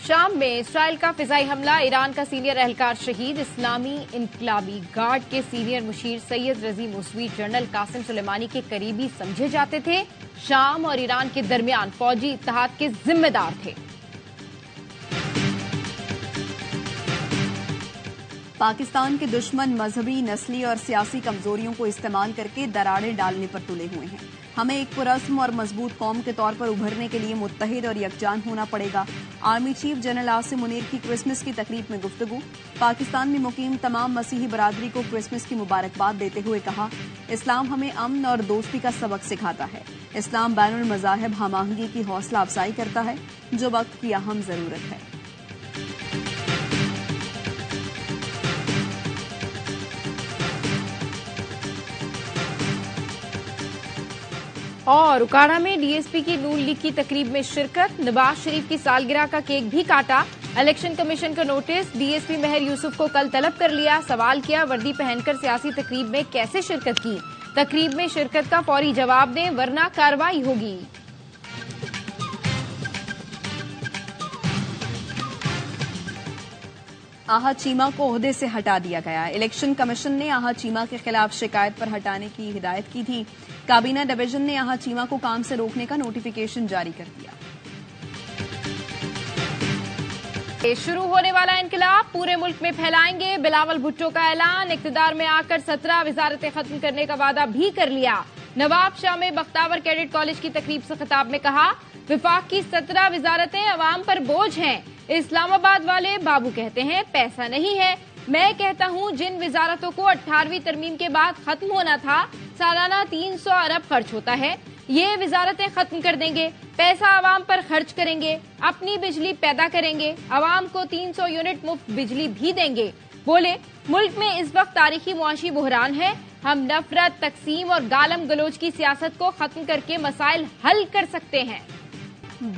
शाम में इसराइल का फिजाई हमला, ईरान का सीनियर एहलकार शहीद। इस्लामी इनकलाबी गार्ड के सीनियर मुशीर सैयद रजी मूसवी जनरल कासिम सुलेमानी के करीबी समझे जाते थे। शाम और ईरान के दरमियान फौजी इत्तेहाद के जिम्मेदार थे। पाकिस्तान के दुश्मन मजहबी, नस्ली और सियासी कमजोरियों को इस्तेमाल करके दरारें डालने पर तुले हुए हैं। हमें एक पुरस्म और मजबूत कौम के तौर पर उभरने के लिए मुत्तहिद और यकजान होना पड़ेगा। Army chief general Asim Munir की क्रिसमस की तकरीब में गुफ्तगू। पाकिस्तान में मुकीम तमाम मसीही बरादरी को क्रिसमस की मुबारकबाद देते हुए कहा, इस्लाम हमें अमन और दोस्ती का सबक सिखाता है। इस्लाम बैनुल मज़ाहिब हमाहंगी की हौसला अफजाई करता है, जो वक्त की अहम जरूरत है। और उकाड़ा में डीएसपी की नून लीग की तकरीब में शिरकत। नवाज शरीफ की सालगिरह का केक भी काटा। इलेक्शन कमीशन का नोटिस, डीएसपी मेहर यूसुफ को कल तलब कर लिया। सवाल किया, वर्दी पहनकर सियासी तकरीब में कैसे शिरकत की। तकरीब में शिरकत का फौरी जवाब दें वरना कार्रवाई होगी। आहा चीमा को ओहदे से हटा दिया गया। इलेक्शन कमीशन ने आहा चीमा के खिलाफ शिकायत पर हटाने की हिदायत की थी। काबीना डिवीजन ने आहा चीमा को काम से रोकने का नोटिफिकेशन जारी कर दिया। शुरू होने वाला इनकलाब पूरे मुल्क में फैलाएंगे, बिलावल भुट्टो का ऐलान। इक्तदार में आकर 17 वजारतें खत्म करने का वादा भी कर लिया। नवाब शाह में बख्तावर कैडेट कॉलेज की तकरीब से खिताब में कहा, विफाक की 17 वजारतें अवाम पर बोझ हैं। इस्लामाबाद वाले बाबू कहते हैं पैसा नहीं है। मैं कहता हूं जिन वजारतों को 18वीं तरमीम के बाद खत्म होना था, सालाना 300 अरब खर्च होता है, ये वजारतें खत्म कर देंगे। पैसा आवाम पर खर्च करेंगे, अपनी बिजली पैदा करेंगे, आवाम को 300 यूनिट मुफ्त बिजली भी देंगे। बोले, मुल्क में इस वक्त तारीखी मुआशी बुहरान है। हम नफरत, तकसीम और गालम गलोच की सियासत को खत्म करके मसाइल हल कर सकते हैं।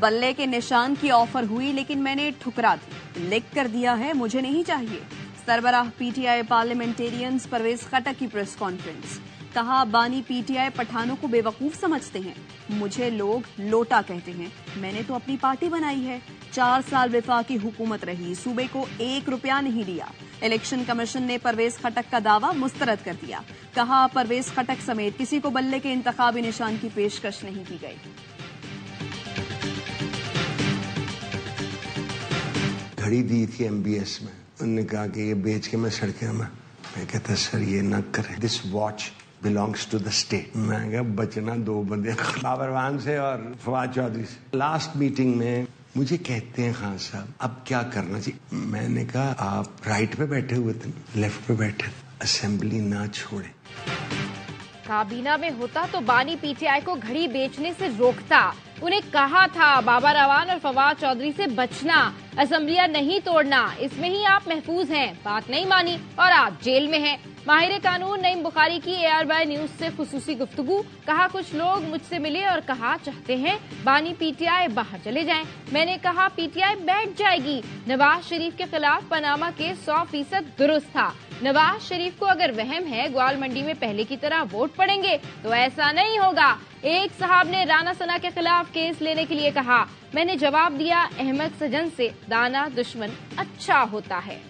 बल्ले के निशान की ऑफर हुई लेकिन मैंने ठुकरा दी, लिख कर दिया है, मुझे नहीं चाहिए। सरबराह पीटीआई पार्लियामेंटेरियंस परवेज खटक की प्रेस कॉन्फ्रेंस। कहा, बानी पीटीआई पठानों को बेवकूफ समझते हैं, मुझे लोग लोटा कहते हैं। मैंने तो अपनी पार्टी बनाई है। 4 साल वफाकी हुकूमत रही, सूबे को 1 रुपया नहीं दिया। इलेक्शन कमीशन ने परवेज खटक का दावा मुस्तरद कर दिया। कहा, परवेज खटक समेत किसी को बल्ले के इंतखाबी निशान की पेशकश नहीं की गई। घड़ी दी थी एमबीएस में, उन्होंने कहा कि ये बेच के मैं सड़कें में। मैं कहता सर ये न करें, this watch belongs to the state. मैं कहा बचना 2 बंदे, बाबरवान से और फवाद चौधरी से। लास्ट मीटिंग में मुझे कहते हैं, खान साहब अब क्या करना चाहिए। मैंने कहा आप राइट पे बैठे हुए थे, लेफ्ट पे बैठे, असेंबली ना छोड़े। काबीना में होता तो बानी पीटीआई को घड़ी बेचने से रोकता। उन्हें कहा था बाबर अवान और फवाद चौधरी से बचना, असेंबलियां नहीं तोड़ना, इसमें ही आप महफूज हैं। बात नहीं मानी और आप जेल में हैं। माहिर कानून नईम बुखारी की AR न्यूज से खुसूसी गुफ्तगू। कहा, कुछ लोग मुझसे मिले और कहा चाहते हैं बानी पीटीआई बाहर चले जाएं। मैंने कहा पीटीआई बैठ जाएगी। नवाज शरीफ के खिलाफ पनामा केस 100% दुरुस्त था। नवाज शरीफ को अगर वहम है ग्वाल मंडी में पहले की तरह वोट पड़ेंगे, तो ऐसा नहीं होगा। एक साहब ने राना सना के खिलाफ केस लेने के लिए कहा। मैंने जवाब दिया, अहमद सजन से दाना दुश्मन अच्छा होता है।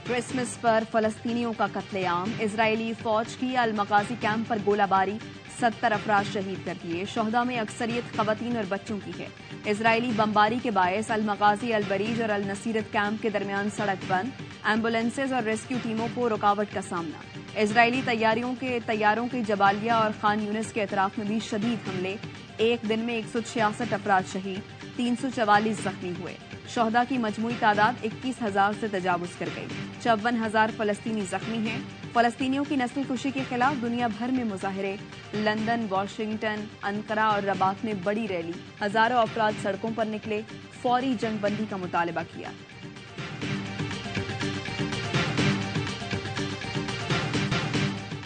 क्रिसमस पर फलस्तीनियों का कत्लेआम। इजरायली फौज की अल-मगाजी कैंप पर गोलाबारी, 70 अफराद शहीद कर दिए। शोहदा में अक्सरियत खवातीन और बच्चों की है। इजरायली बमबारी के बायस अल-मगाजी, अल-बरीज और अल-नसीरत कैंप के दरमियान सड़क बंद। एम्बुलेंसेज और रेस्क्यू टीमों को रुकावट का सामना। इजरायली तैयारों के जबालिया और खान यूनिस के अतराफ में भी शदीद हमले। एक दिन में 166 अफराद शहीद, 344 जख्मी हुए। शोहदा की मजमूई तादाद 21,000 से तजावुज कर गई। 54,000 फलस्तीनी जख्मी हैं। फलस्तीनियों की नस्ल कुशी के खिलाफ दुनिया भर में मुजाहरे। लंदन, वाशिंगटन, अंकारा और रबात में बड़ी रैली। हजारों अफराद सड़कों पर निकले, फौरी जंगबंदी का मुतालबा किया।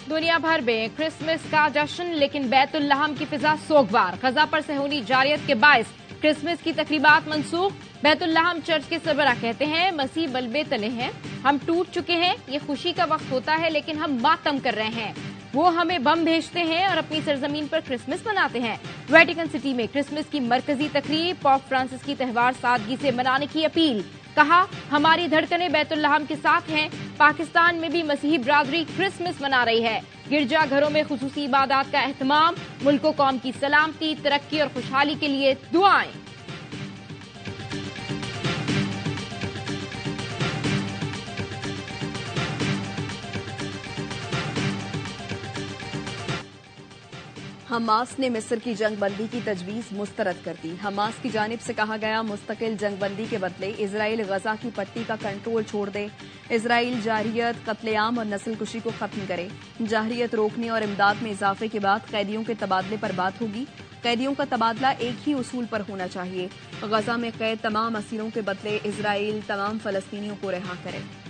दुनिया भर में क्रिसमस का जश्न, लेकिन बैतुल्लहम की फिजा सोगवार। गजा पर सहूनी जारियत के बायस क्रिसमस की तकरीबात मंसूख। बैतुल्लहम चर्च के सरबराह कहते हैं, मसीह बल्बे तले हैं, हम टूट चुके हैं। ये खुशी का वक्त होता है लेकिन हम मातम कर रहे हैं। वो हमें बम भेजते हैं और अपनी सरजमीन पर क्रिसमस मनाते हैं। वेटिकन सिटी में क्रिसमस की मरकजी तकरीब, पोप फ्रांसिस की त्योहार सादगी से मनाने की अपील। कहा, हमारी धड़कनें बैतुल्लाहम के साथ हैं। पाकिस्तान में भी मसीही बरादरी क्रिसमस मना रही है। गिरजा घरों में खुसूसी इबादत का एहतमाम। मुल्क कौम की सलामती, तरक्की और खुशहाली के लिए दुआएं। हमास ने मिस्र की जंगबंदी की तजवीज मुस्तरद कर दी। हमास की जानिब से कहा गया, मुस्तकिल जंगबंदी के बदले इजराइल गजा की पट्टी का कंट्रोल छोड़ दे। इजराइल जारहियत, कत्लेआम और नस्लकुशी को खत्म करे। जारहियत रोकने और इमदाद में इजाफे के बाद कैदियों के तबादले पर बात होगी। कैदियों का तबादला एक ही उसूल पर होना चाहिए। गजा में कैद तमाम असीरों के बदले इजराइल तमाम फलस्तीनियों को रिहा करे।